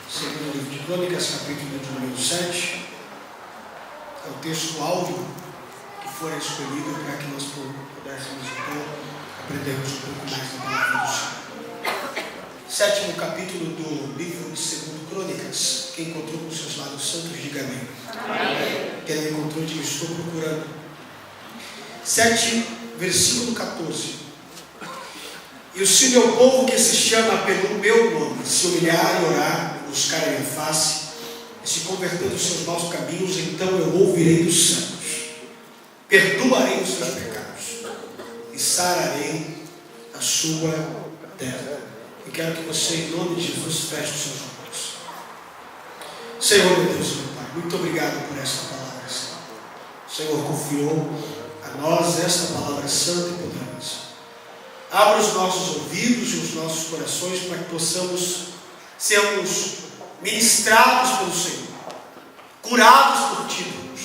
Segundo livro de Crônicas, capítulo de número 7, é o texto áudio que foi escolhido para que nós pudéssemos então aprendermos um pouco mais da palavra do Senhor. Sétimo capítulo do livro de Segundo Crônicas. Quem encontrou com seus lados santos, diga amém. Amém. Quem não encontrou, diga estou procurando. 7, versículo 14. E se o meu povo que se chama pelo meu nome se humilhar e orar, e buscar a minha face, e se converter dos seus maus caminhos, então eu ouvirei dos céus, perdoarei os seus pecados e sararei a sua terra. E quero que você, em nome de Jesus, feche os seus olhos. Senhor, meu Deus, meu Pai, muito obrigado por esta palavra, Senhor. O Senhor confiou a nós esta palavra santa e poderosa. Abra os nossos ouvidos e os nossos corações para que possamos sermos ministrados pelo Senhor, curados por Ti, Deus,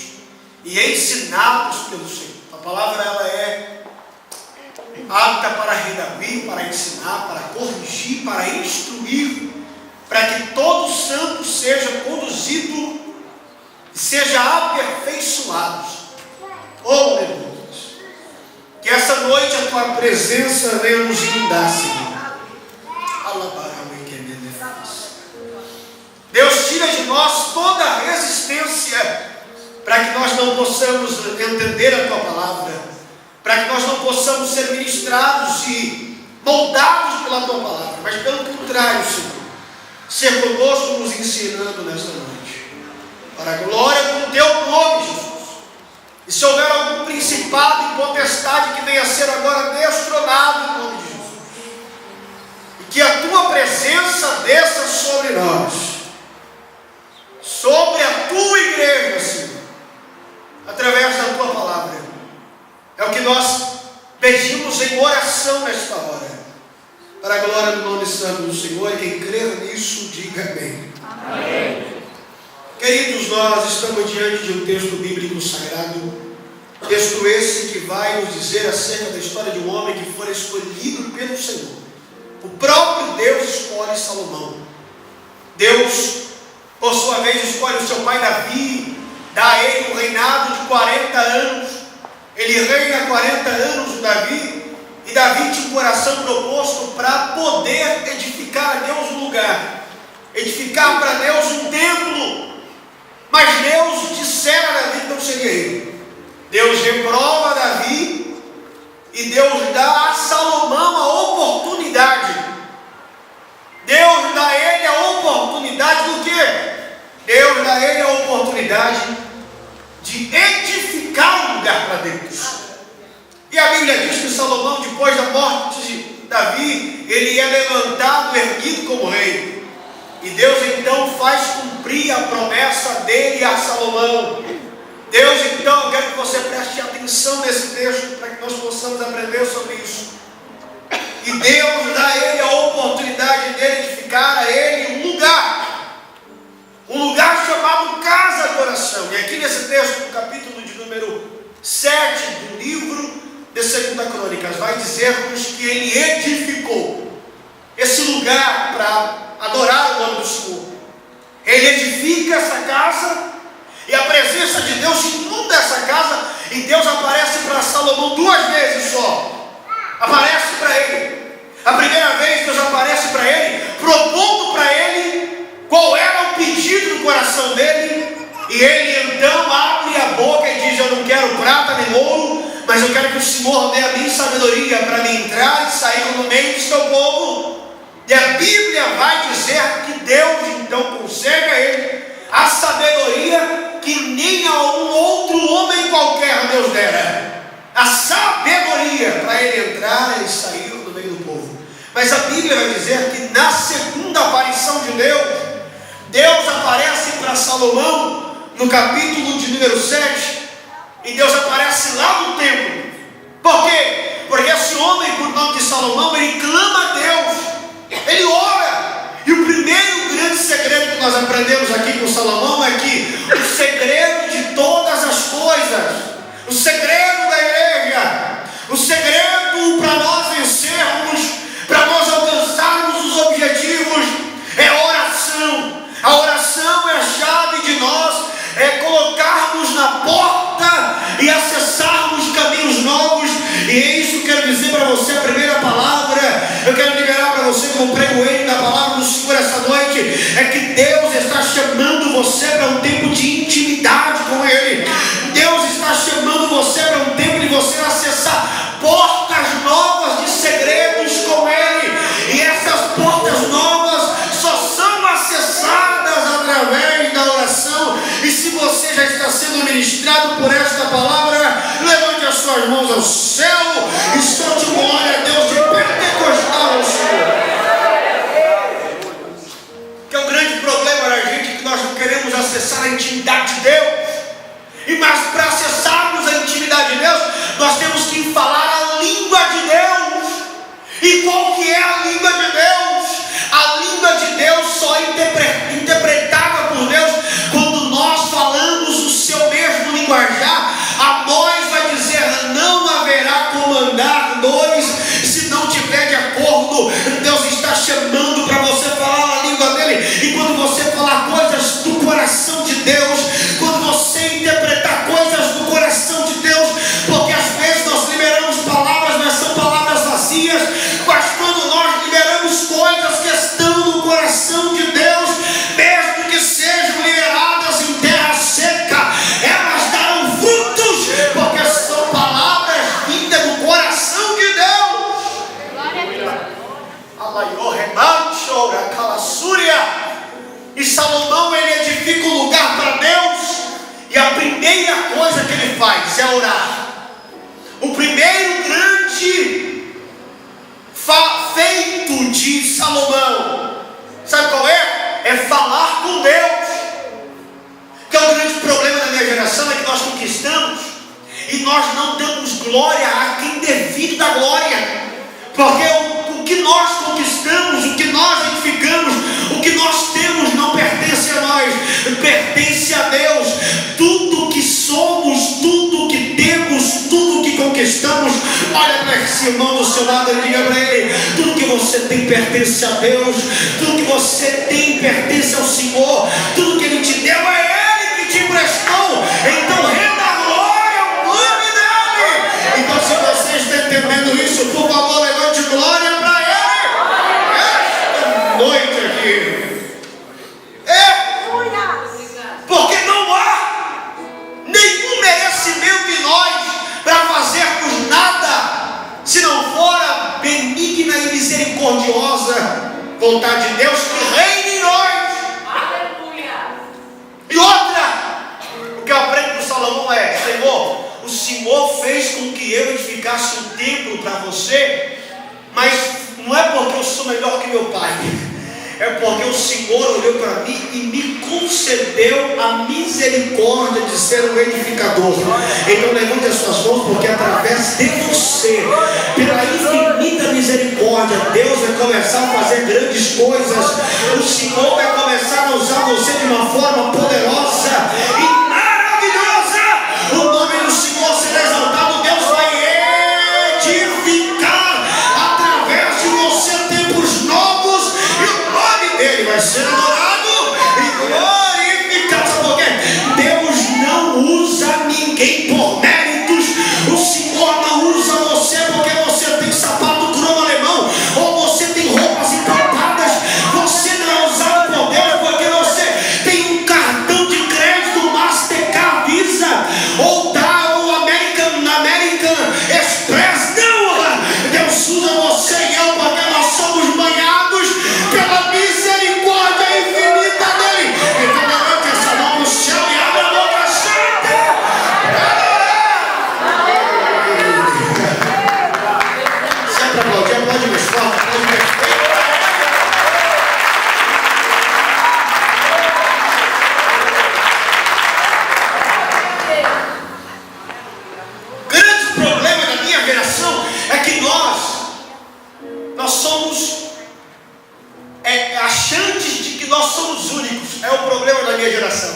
e ensinados pelo Senhor. A palavra ela é apta para redarguir, para ensinar, para corrigir, para instruir, para que todo santo seja conduzido e seja aperfeiçoado. Oh, meu Deus! Que essa noite a Tua presença venha nos inundar, Senhor. Deus, tira de nós toda a resistência para que nós não possamos entender a Tua palavra, para que nós não possamos ser ministrados e moldados pela Tua palavra, mas pelo contrário, Senhor, ser conosco nos ensinando nesta noite, para a glória do Teu nome, Jesus. E se houver algum principado e potestade que venha a ser agora destronado em nome de Jesus, e que a Tua presença desça sobre nós, sobre a Tua igreja, Senhor, através da Tua palavra. É o que nós pedimos em oração nesta hora, para a glória do nome santo do Senhor. E quem crer nisso, diga amém. Amém. Queridos, nós estamos diante de um texto bíblico sagrado, texto esse que vai nos dizer acerca da história de um homem que foi escolhido pelo Senhor. O próprio Deus escolhe Salomão. Deus, por sua vez, escolhe o seu pai Davi, dá a ele um reinado de 40 anos. Ele reina 40 anos, Davi, e Davi tinha um coração proposto para poder edificar a Deus um lugar, edificar para Deus um templo. Mas Deus dissera a Davi que não seria ele. Deus reprova Davi e Deus dá a Salomão a oportunidade. Deus dá a ele a oportunidade do quê? Deus dá a ele a oportunidade de edificar um lugar para Deus. E a Bíblia diz que Salomão, depois da morte de Davi, ele é levantado, erguido como rei. E Deus então faz cumprir a promessa dele a Salomão. Deus então, eu quero que você preste atenção nesse texto, para que nós possamos aprender sobre isso. E Deus dá a ele a oportunidade de edificar a ele um lugar chamado casa de oração. E aqui nesse texto, no capítulo de número 7 do livro de 2 Crônicas, vai dizer-nos que ele edificou esse lugar para adorar o nome do Senhor. Ele edifica essa casa e a presença de Deus inunda essa casa, e Deus aparece para Salomão 2 vezes só. Aparece para ele. A primeira vez Deus aparece para ele, propondo para ele qual era o pedido do coração dele, e ele então abre a boca e diz: eu não quero prata nem ouro, mas eu quero que o Senhor dê a mim sabedoria para me entrar e sair no meio do seu povo. E a Bíblia vai dizer que Deus então concede a ele a sabedoria que nem a um outro homem qualquer Deus dera. A sabedoria para ele entrar e sair no meio do povo. Mas a Bíblia vai dizer que na segunda aparição de Deus, Deus aparece para Salomão no capítulo de número 7, e Deus aparece lá no templo. Por quê? Porque esse homem, por nome de Salomão, ele clama a Deus, ele ora. E o primeiro grande segredo que nós aprendemos aqui com Salomão é que o segredo de todas as coisas, o segredo da igreja, o segredo para nós vencermos, para nós alcançarmos os objetivos, é oração. eu prego ele na palavra do Senhor essa noite, é que Deus está chamando você para um tempo de intimidade com Ele. Deus está chamando você para um tempo de você acessar portas novas de segredos com Ele. E essas portas novas só são acessadas através da oração. E se você já está sendo ministrado por esta palavra, levante as suas mãos ao céu e solte uma glória a Deus de pentecostal ao Senhor. Que é um grande problema da gente, que nós não queremos acessar a intimidade de Deus. E mas para acessarmos a intimidade de Deus, nós temos que falar a língua de Deus. E qual que é a língua de Deus? A língua de Deus só é interpretada por Deus quando nós falamos o seu mesmo linguajar. Amós vai dizer: não haverá como andar dois se não tiver de acordo. Deus está chamando para você falar a língua dele. E quando você falar coisas do coração de Deus, quando você interpretar coisas do coração de Deus, porque às vezes nós liberamos palavras, mas são palavras vazias. Mas quando nós liberamos coisas que estão no coração de Deus, mesmo que sejam liberadas em terra seca, elas darão frutos, porque são palavras vindas do coração de Deus. E Salomão, ele edifica um lugar para Deus, e a primeira coisa que ele faz é orar. O primeiro grande feito de Salomão, sabe qual é? É falar com Deus. Que é o grande problema da minha geração, é que nós conquistamos e nós não damos glória a quem devido da glória. Porque o que nós conquistamos, o que nós edificamos, o que nós temos não pertence a nós, pertence a Deus. Tudo que somos, tudo que temos, tudo que conquistamos, olha para esse irmão do seu lado e diga para ele: tudo que você tem pertence a Deus, tudo que você tem pertence ao Senhor, tudo que Ele te deu é Ele que te emprestou. Então renda a glória ao nome dEle. Então, se você está entendendo isso, por favor, levante glória para Ele esta noite aqui. Porque não há nenhum merecimento em nós para fazermos nada, se não for a benigna e misericordiosa vontade de Deus que reina em nós. Aleluia. E outra, o que eu aprendo com Salomão é: Senhor, o Senhor fez com que eu edificasse um templo para você, mas não é porque eu sou melhor que meu pai, é porque o Senhor olhou para mim e me concedeu a misericórdia de ser um edificador. Então levante as suas mãos, porque através de você, pela infinita misericórdia, Deus vai começar a fazer grandes coisas. O Senhor vai começar a usar você de uma forma poderosa e maravilhosa. O nome do Senhor será exaltado. Deus vai edificar através de você tempos novos, e o nome dele vai ser adorado e glorificado. Sabe por quê? Deus não usa ninguém por méritos. O Senhor não usa você porque você tem sapato cromo alemão ou você tem roupas importadas. Você não é usado por Deus porque você tem um cartão de crédito Mastercard, Visa ou American Express. Não! Deus usa você e eu porque nós somos banhados pela misericórdia infinita dele. Então levante essa mão no céu e abra a boca santa. Sempre aplaudir, aplaude mais forte, aplaude mais forte. Grande problema da minha geração é que nós somos achantes de que nós somos únicos. É o problema da minha geração.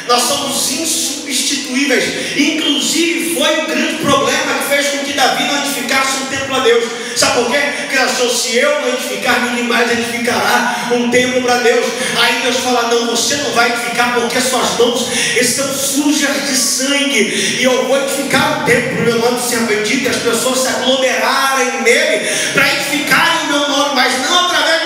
Nós somos insubstituíveis. Inclusive foi um grande problema que fez com que Davi não edificasse um templo a Deus. Sabe por quê? Porque ele achou: se eu não edificar, ninguém mais edificará um templo para Deus. Aí Deus fala: não, você não vai edificar porque suas mãos estão sujas de sangue, e eu vou edificar um templo, meu nome ser bendito, e as pessoas se aglomerarem nele para edificarem o meu nome, mas não através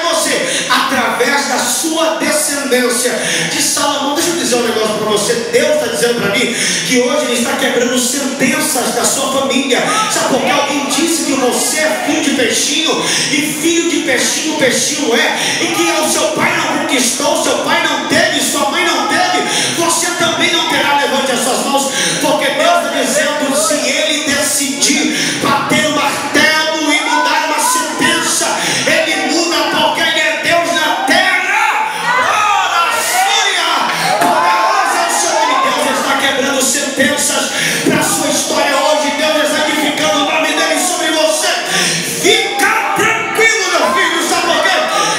descendência de Salomão. Deixa eu dizer um negócio para você. Deus está dizendo para mim que hoje Ele está quebrando sentenças da sua família. Sabe por quê? Alguém disse que você é filho de peixinho, e filho de peixinho, peixinho é, e que o seu pai não conquistou, seu pai não teve, sua mãe não teve, você também não terá. Levante as suas mãos, porque Deus está dizendo: se Ele decidir bater o martelo e mudar uma sentença, Ele muda, porque Ele é Deus na terra. Ora, Síria, poderosa é o seu nome. Deus está quebrando sentenças para a sua história hoje. Deus está edificando o nome dEle sobre você. Fica tranquilo, meu filho. Sabe por quê?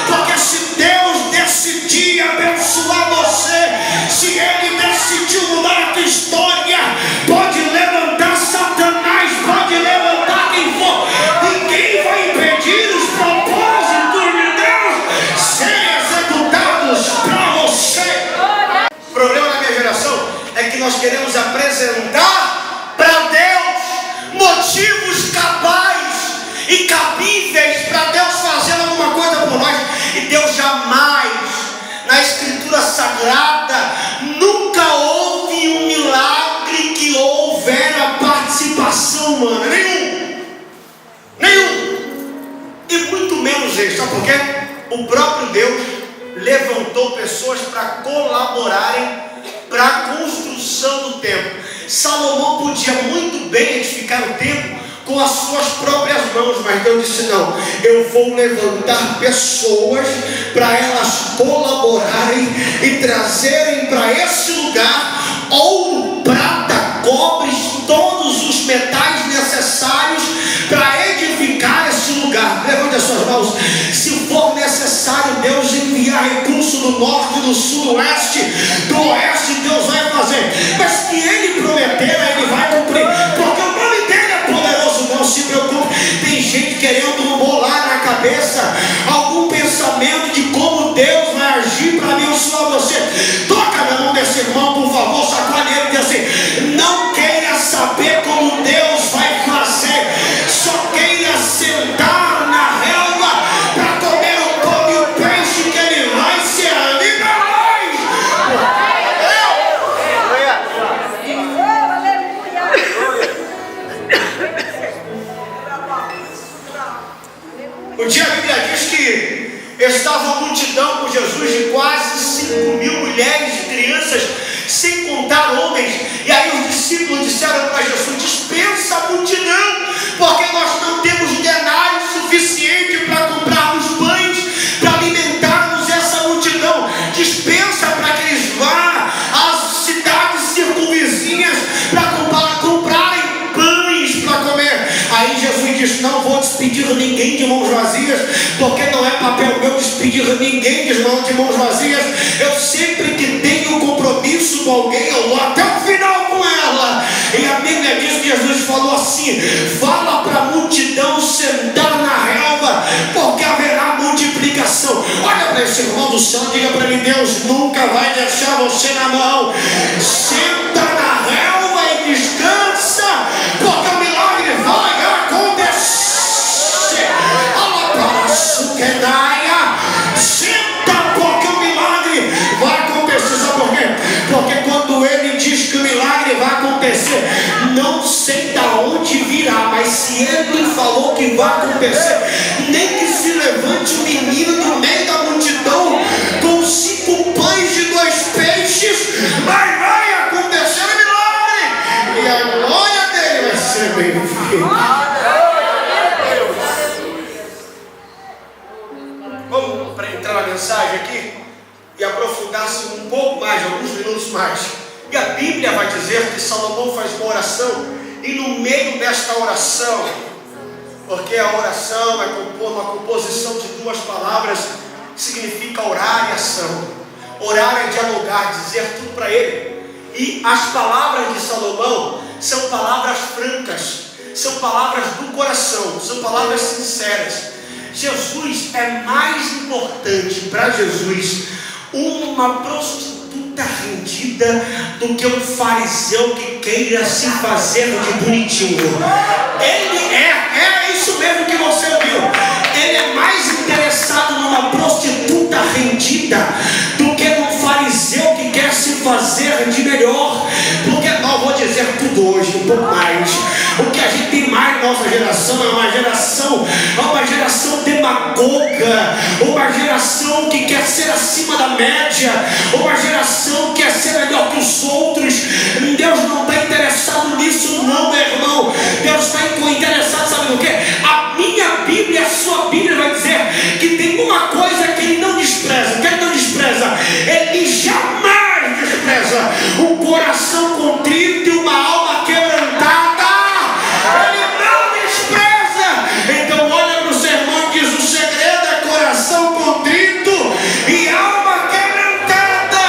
Porque se Deus decidir abençoar você, se Ele decidiu mudar a tua história, pode levantar Satanás, pode levantar quem for, ninguém vai impedir os propósitos de Deus serem executados para você. O problema da minha geração é que nós queremos apresentar para Deus motivos cabais e cabíveis para Deus fazer alguma coisa por nós, e Deus jamais, na Escritura Sagrada, nunca houve um milagre que houvera participação humana. Nenhum. E muito menos este. Sabe por quê? O próprio Deus levantou pessoas para colaborarem para a construção do templo. Salomão podia muito bem edificar o templo com as suas próprias mãos, mas Deus disse: não, eu vou levantar pessoas para elas colaborarem e trazerem para esse lugar ouro, prata, cobre, todos os metais necessários para edificar esse lugar. Levante as suas mãos. Se for necessário Deus enviar recurso do norte, do sul, do oeste, Deus vai fazer. Mas se Ele prometer, Ele vai cumprir, porque o nome dEle é poderoso. Não se preocupe. Tem gente querendo bolar na cabeça algum pensamento de como Deus vai agir para abençoar você. Toca na mão desse irmão, por favor, sacode ele e diz assim: não queira saber como Deus vai fazer, só queira sentar na relva para comer o pão e o peixe que Ele vai ser liberais. Um dia a Bíblia diz que estava uma multidão com Jesus de quase 5.000 mulheres e crianças, sem contar homens. E aí os discípulos disseram para Jesus: dispensa a multidão, porque nós não temos denário suficiente para comprarmos pães, para alimentarmos essa multidão. Dispensa para que eles vá às cidades circunvizinhas para comprarem pães para comer. Aí Jesus disse: não vou despedir ninguém de mãos vazias, porque não é papel meu despedir ninguém de mãos vazias. Eu sempre que tenho compromisso com alguém, eu vou até o final com ela. E a Bíblia diz que Jesus falou assim: fala para a multidão sentar na relva, porque haverá multiplicação. Olha para esse irmão do céu, diga para mim: Deus nunca vai deixar você na mão. Senta na relva e descansa, porque o milagre vai acontecer. Olha para a suquedaia, senta, porque o milagre vai acontecer. Sabe por quê? Porque quando Ele diz que o milagre vai acontecer, não sei da onde virá, mas se Ele falou que vai acontecer, nem que se levante um menino no meio da multidão com 5 pães e 2 peixes, mas vai acontecer o milagre, e a glória dele vai ser bem-vinda. Vamos para entrar na mensagem aqui e aprofundar-se um pouco mais, alguns minutos mais. E a Bíblia vai dizer que Salomão faz uma oração, e no meio desta oração, porque a oração é uma composição de 2 palavras, significa orar e ação. Orar é dialogar, dizer tudo para Ele. E as palavras de Salomão são palavras francas, são palavras do coração, são palavras sinceras. Jesus é mais importante para Jesus uma prostituta rendida do que um fariseu que queira se fazer de bonitinho. Ele é isso mesmo que você ouviu. Ele é mais interessado numa prostituta rendida do que numa tudo hoje, um pouco mais. O que a gente tem mais na nossa geração é uma geração demagoga, uma geração que quer ser acima da média, uma geração que quer ser melhor que os outros. Deus não está interessado nisso não, meu irmão. Deus está interessado, sabe no quê? A minha Bíblia, a sua Bíblia vai dizer que tem uma coisa que Ele não despreza. O que Ele não despreza? Ele jamais despreza um coração contrito e uma alma quebrantada. Ele não despreza. Então olha para o sermão e diz: o segredo é coração contrito e alma quebrantada.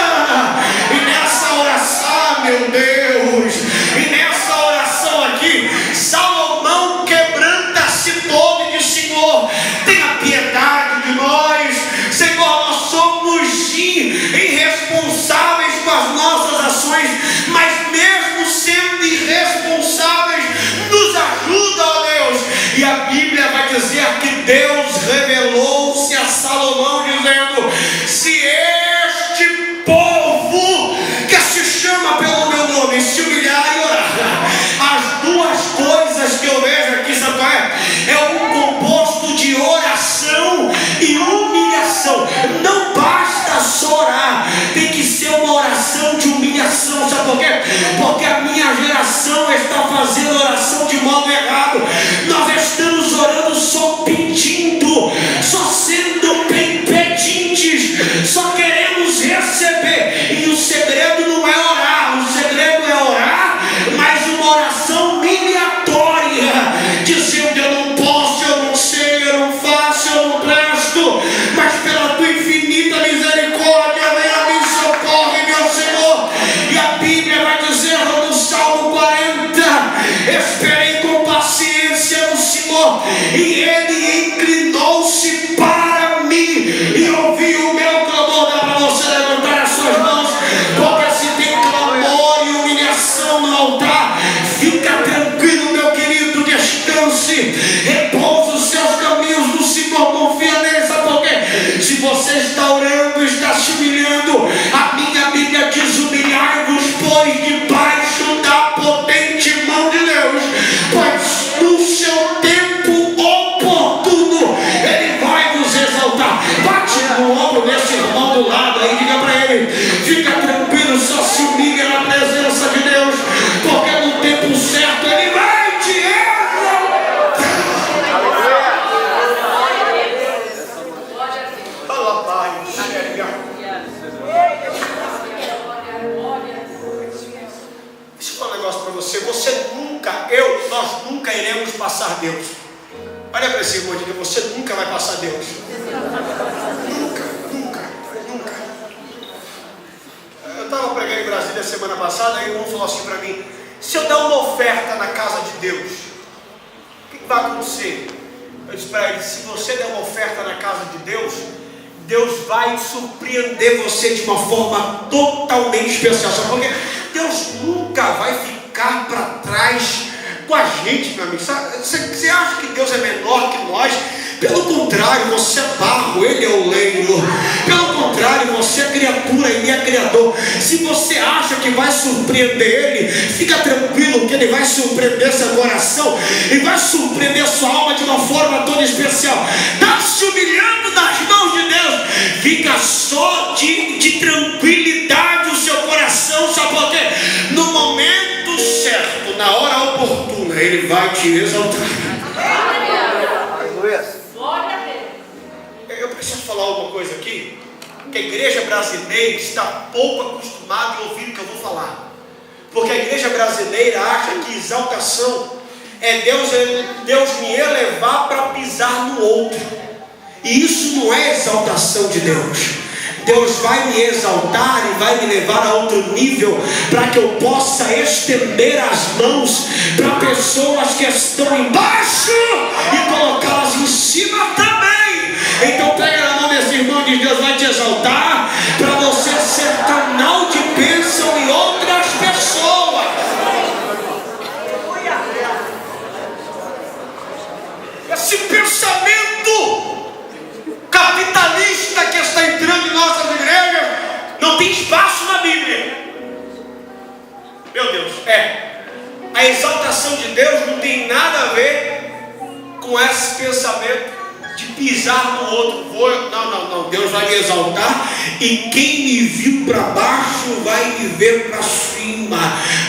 E nessa oração, meu Deus, e nessa oração aqui, Salomão quebranta-se todo e diz: Senhor, tenha piedade de nós. Senhor, nós somos irresponsáveis com as nossas ações, mas mesmo sendo irresponsáveis, nos ajuda, ó Deus. E a Bíblia vai dizer que Deus revelou-se a Salomão dizendo: se este povo que se chama pelo meu nome se humilhar e orar, as duas coisas que eu vejo aqui, sabe qual é? É um composto de oração e humilhação. Não basta só orar, tem que ser uma oração de humilhação. Sabe por quê? Porque a minha geração está fazendo oração de modo errado. Nós estamos orando só pedindo, só sendo pedintes, só queremos receber. E o segredo não é orar, o segredo é orar, mas uma oração humilhatória, dizendo: eu não posso, eu não sei, eu não faço, eu não presto, mas pela tua infinita misericórdia vem a mim, socorre, meu Senhor. E a Bíblia vai dizer no Salmo 40: esperei com paciência no Senhor, e Ele inclinou-se para mim e ouviu o meu clamor. Dá para você levantar as suas mãos, porque se tem clamor e humilhação no altar, fica tranquilo, meu querido, descanse, repousa os seus caminhos no Senhor, confia nele. Sabe por quê? Se você está orando, está se humilhando, a minha Bíblia diz: humilhai-vos, pois, debaixo da potente mão de Deus, pois no seu tempo oportuno Ele vai nos exaltar. Bate no ombro desse irmão do lado aí, diga para ele: fica tranquilo, só se humilha na presença de Deus, porque no tempo certo Ele vai te exaltar. Fala, Pai. Deixa eu falar um negócio para você. Nós nunca iremos passar Deus. Olha para esse irmão e diga: você nunca vai passar Deus. Nunca. Eu estava pregando em Brasília semana passada, e o irmão falou assim para mim: se eu der uma oferta na casa de Deus, o que vai acontecer? Eu disse para ele: se você der uma oferta na casa de Deus, Deus vai surpreender você de uma forma totalmente especial. Sabe por quê? Deus nunca vai ficar para trás com a gente, meu amigo. Você acha que Deus é menor que nós? Pelo contrário, você é barro, Ele é o leiro. Pelo contrário, você é criatura, Ele é criador. Se você acha que vai surpreender Ele, fica tranquilo que Ele vai surpreender seu coração e vai surpreender sua alma de uma forma toda especial. Está se humilhando nas mãos de Deus, fica só de tranquilidade o seu coração. Sabe por quê? No momento certo, na hora oportuna, Ele vai te exaltar. Eu preciso falar uma coisa aqui, que a igreja brasileira está pouco acostumada a ouvir o que eu vou falar, porque a igreja brasileira acha que exaltação é Deus me elevar para pisar no outro, e isso não é exaltação de Deus. Deus vai me exaltar e vai me levar a outro nível, para que eu possa estender as mãos para pessoas que estão embaixo e colocá-las em cima também. Então pega na mão desse irmão e diz: Deus vai te exaltar para você ser canal de bênção em outras pessoas. Esse pensamento capitalista que está entrando em nossas igrejas não tem espaço na Bíblia. Meu Deus, a exaltação de Deus não tem nada a ver com esse pensamento de pisar no outro. Não, Deus vai me exaltar e quem me viu para baixo vai me ver para cima.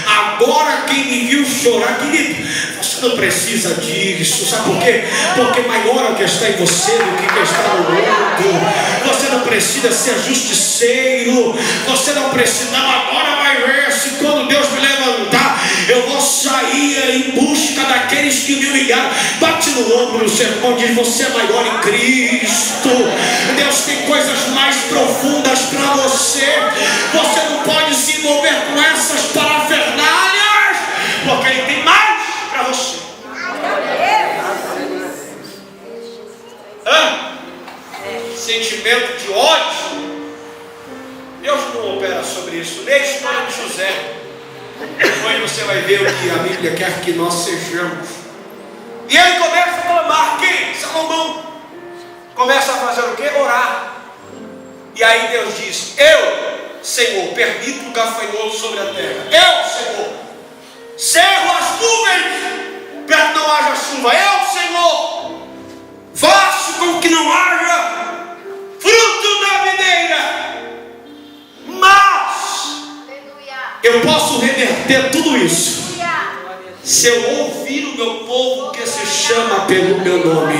Agora quem me viu chorar, querido, você não precisa disso, sabe por quê? Porque maior é o que está em você do que está no mundo. Você não precisa ser justiceiro, você não precisa, não, agora vai ver se quando Deus me levantar, eu vou sair em busca daqueles que me humilharam. Bate no ombro do seu irmão, diz: você é maior em Cristo. Deus tem coisas mais profundas para você. Você não pode se envolver com essas parafernálias, porque Ele tem mais para você. Sentimento de ódio, Deus não opera sobre isso. Leia a história de José, depois você vai ver o que a Bíblia quer que nós sejamos. E ele começa a clamar. Quem? Salomão começa a fazer o quê? Orar. E aí Deus diz: eu, Senhor, permito o gafanhoto sobre a terra. Eu, Senhor, cerro as nuvens para que não haja chuva. Eu, Senhor, faço com que não haja fruto da videira. Mas eu posso reverter tudo isso se eu ouvir o meu povo que se chama pelo meu nome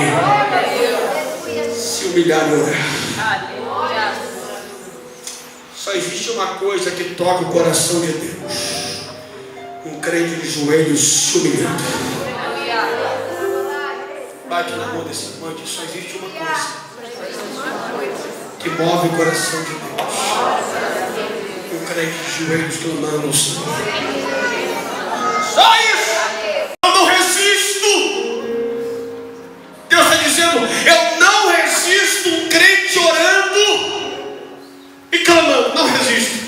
se humilhar e orar. Só existe uma coisa que toca o coração de Deus: um crente de joelhos se humilhando. Bate na mão desse irmão, diz: só existe uma coisa que move o coração de Deus: um crente de joelhos clamando ao Senhor. Só isso. Eu não resisto. Deus está dizendo: eu não resisto um crente orando e clamando. Não resisto.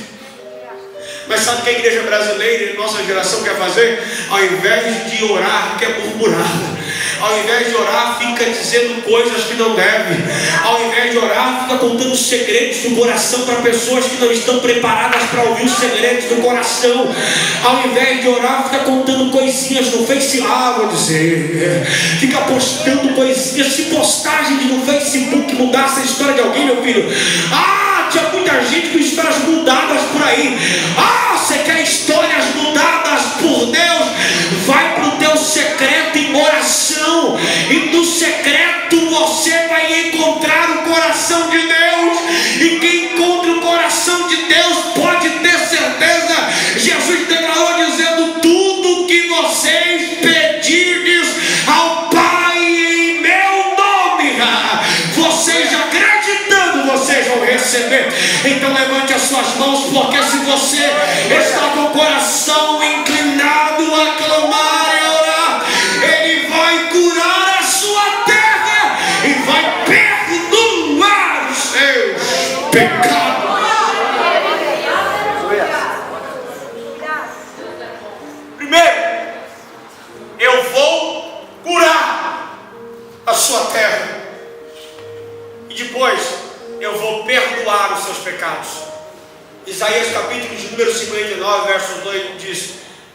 Mas sabe o que a igreja brasileira e nossa geração quer fazer? Ao invés de orar, quer murmurar. Ao invés de orar, fica dizendo coisas que não deve. Ao invés de orar, fica contando segredos do coração para pessoas que não estão preparadas para ouvir os segredos do coração. Ao invés de orar, fica contando coisinhas no Facebook. Vou dizer, fica postando coisinhas. Se postagens no Facebook mudasse a história de alguém, meu filho, tinha muita gente com histórias mudadas por aí. Você quer histórias mudadas por Deus? Vai para o teu secreto em oração, e no secreto você vai encontrar o coração de Deus. E quem encontra o coração de Deus pode ter certeza. Jesus declarou dizendo: tudo que vocês pedirdes ao Pai em meu nome, vocês acreditando, vocês vão receber. Então levante as suas mãos, porque se você está com o coração inclinado a clamar e orar, Ele vai curar a sua terra e vai perdoar os seus pecados. Primeiro, eu vou curar a sua terra, e depois eu vou perdoar os seus pecados. Isaías capítulo de número 59, verso 2 diz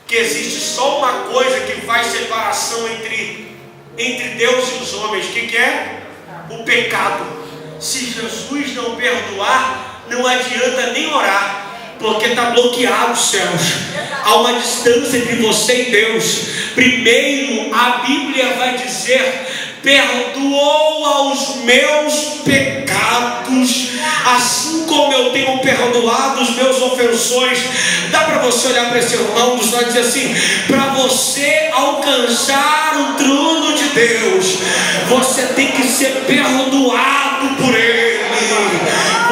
que existe só uma coisa que faz separação entre Deus e os homens. O que é? O pecado. Se Jesus não perdoar, não adianta nem orar, porque está bloqueado os céus. Há uma distância entre você e Deus. Primeiro, a Bíblia vai dizer: perdoou aos meus pecados, assim como eu tenho perdoado os meus ofensores. Dá para você olhar para esse irmão dos lados e dizer assim: para você alcançar o trono de Deus, você tem que ser perdoado por Ele.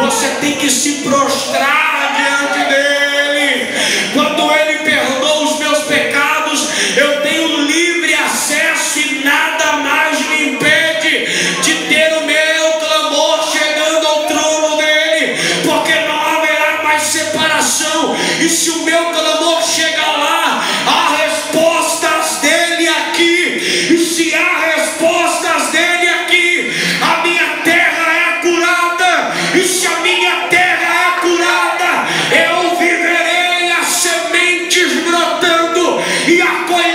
Você tem que se prostrar diante dEle. Quando Ele perdoa os meus pecados, eu tenho livre acesso e nada mais me impede de ter o meu clamor chegando ao trono dEle, porque não haverá mais separação. E se o meu clamor chegar lá, há respostas dEle aqui. E se há respostas dEle aqui, a minha terra é curada. E se a minha terra é curada, eu viverei as sementes brotando e a colheita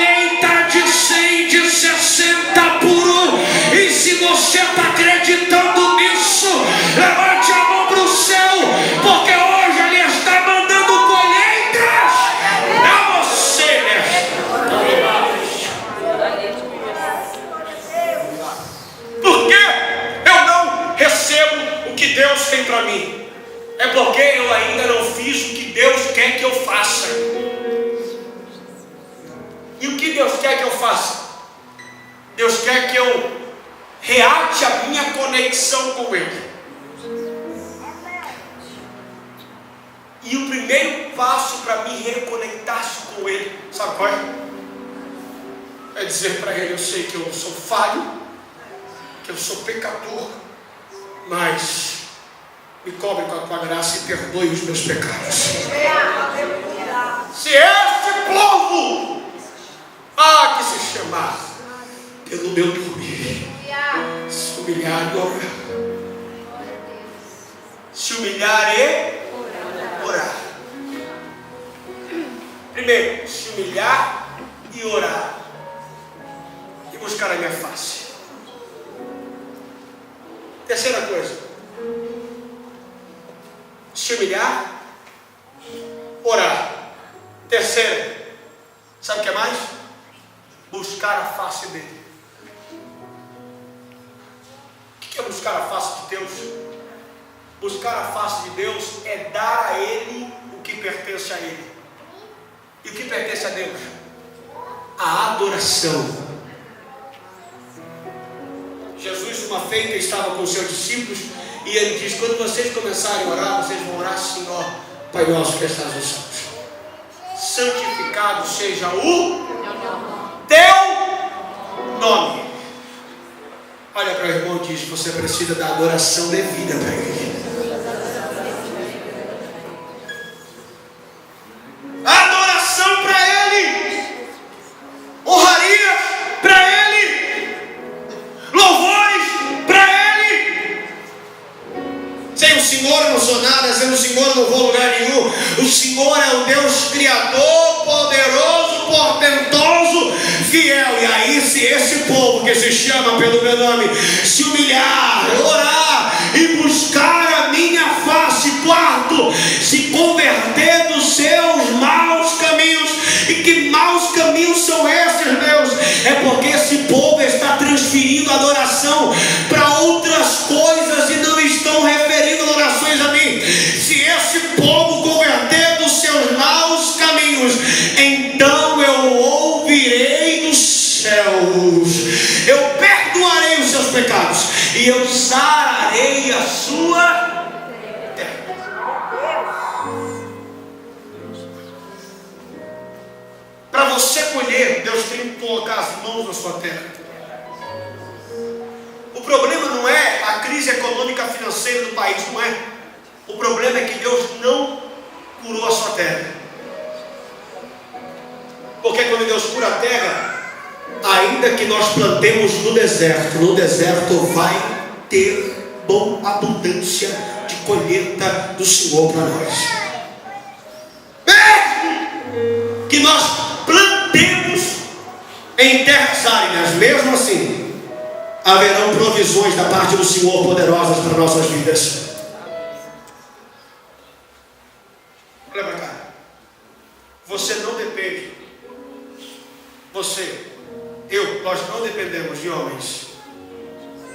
Deus tem para mim, é porque eu ainda não fiz o que Deus quer que eu faça. E o que Deus quer que eu faça? Deus quer que eu reate a minha conexão com Ele. E o primeiro passo para me reconectar-se com Ele, sabe qual é? É dizer para Ele: eu sei que eu sou falho, que eu sou pecador, mas me cobre com a tua graça e perdoe os meus pecados. Se este povo há que se chamar pelo meu nome, se humilhar e orar, se humilhar e orar. Primeiro, se humilhar e orar, e buscar a minha face. Terceira coisa, se humilhar, orar. Terceiro, sabe o que é mais? Buscar a face dele. O que é buscar a face de Deus? Buscar a face de Deus é dar a Ele o que pertence a Ele. E o que pertence a Deus? A adoração. Jesus, uma feita, estava com os seus discípulos e ele diz: quando vocês começarem a orar, vocês vão orar assim, ó: Pai nosso que estás nos céus, santificado seja o teu nome. Olha para o irmão e diz: você precisa da adoração devida para Ele. Adoração para Ele, honraria para Ele, louvores para Ele. Sem o Senhor eu não sou nada, sem o Senhor eu não vou a lugar nenhum. O Senhor é o Deus Criador, poderoso, portentoso, fiel. E aí, se esse povo que se chama pelo meu nome se humilhar, orar e buscar a minha face, quarto, se converter dos seus maus caminhos. E que maus caminhos são esses, Deus? É porque esse povo está transferindo adoração para outras coisas e não estão referindo adorações a mim. Se esse povo converter dos seus maus caminhos, então eu ouvirei dos céus, eu perdoarei os seus pecados e eu sararei a sua terra. Para você colher, Deus tem que colocar as mãos na sua terra. O problema não é a crise econômica financeira do país, não é. O problema é que Deus não curou a sua terra. Porque quando Deus cura a terra, ainda que nós plantemos no deserto vai ter boa abundância de colheita do Senhor para nós. Mesmo que nós plantemos em terras áridas, mesmo assim haverão provisões da parte do Senhor poderosas para nossas vidas. Olha para cá. Você não depende. Nós não dependemos de homens.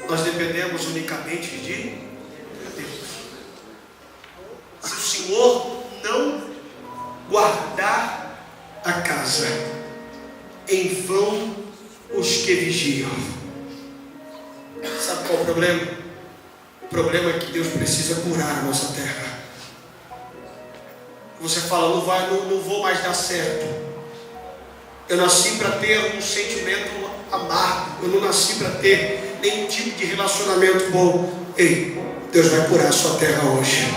Nós dependemos unicamente de Deus. Se o Senhor não guardar a casa, em vão os que vigiam. Sabe qual é o problema? O problema é que Deus precisa curar a nossa terra. Você fala: não vou mais dar certo. Eu nasci para ter um sentimento amargo. Eu não nasci para ter nenhum tipo de relacionamento bom. Ei, Deus vai curar a sua terra hoje.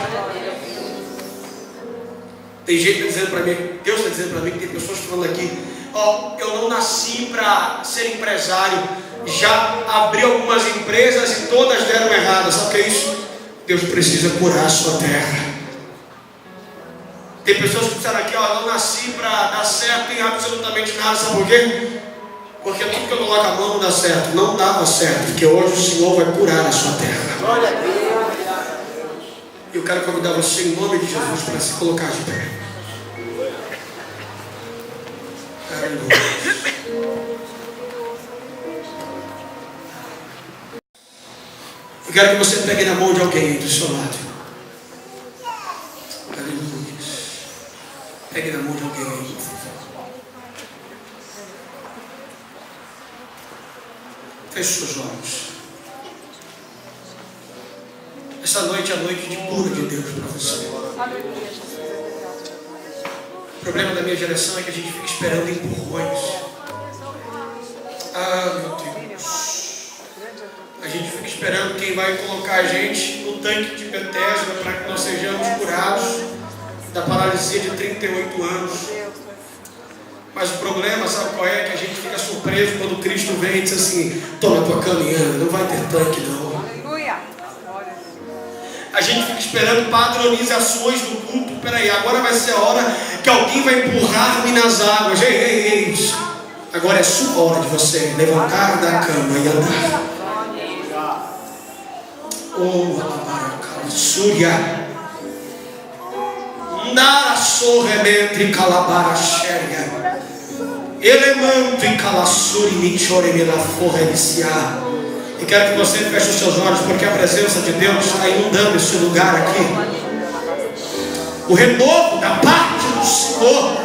Tem gente dizendo para mim, Deus está dizendo para mim, que tem pessoas falando aqui: eu não nasci para ser empresário. Já abri algumas empresas e todas deram errado. Sabe o que é isso? Deus precisa curar a sua terra. Tem pessoas que disseram aqui: não nasci para dar certo em absolutamente nada. Sabe por quê? Porque tudo que eu coloco a mão não dá certo. Não dava certo, porque hoje o Senhor vai curar a sua terra. Glória a Deus. Eu quero convidar você, em nome de Jesus, para se colocar de pé. Eu quero que você pegue na mão de alguém do seu lado. Aleluia. Pegue na mão de alguém aí, por favor. Feche seus olhos. Essa noite é a noite de cura de Deus para você. O problema da minha geração é que a gente fica esperando empurrões. Ah, meu Deus. A gente fica esperando quem vai colocar a gente no tanque de Betesda para que nós sejamos curados da paralisia de 38 anos. Mas o problema, sabe qual é? Que a gente fica surpreso quando Cristo vem e diz assim: toma tua caminhando, não vai ter tanque não. A gente fica esperando padronizações do culto. Peraí, agora vai ser a hora que alguém vai empurrar-me nas águas. Ei. Agora é sua hora de você levantar da cama e andar. Oh, Surya. Nara sorremente calabara xéria. Elemento e calassuri michore me la forra iniciar. E quero que você feche os seus olhos, porque a presença de Deus está inundando esse lugar aqui. O renovo da parte do Senhor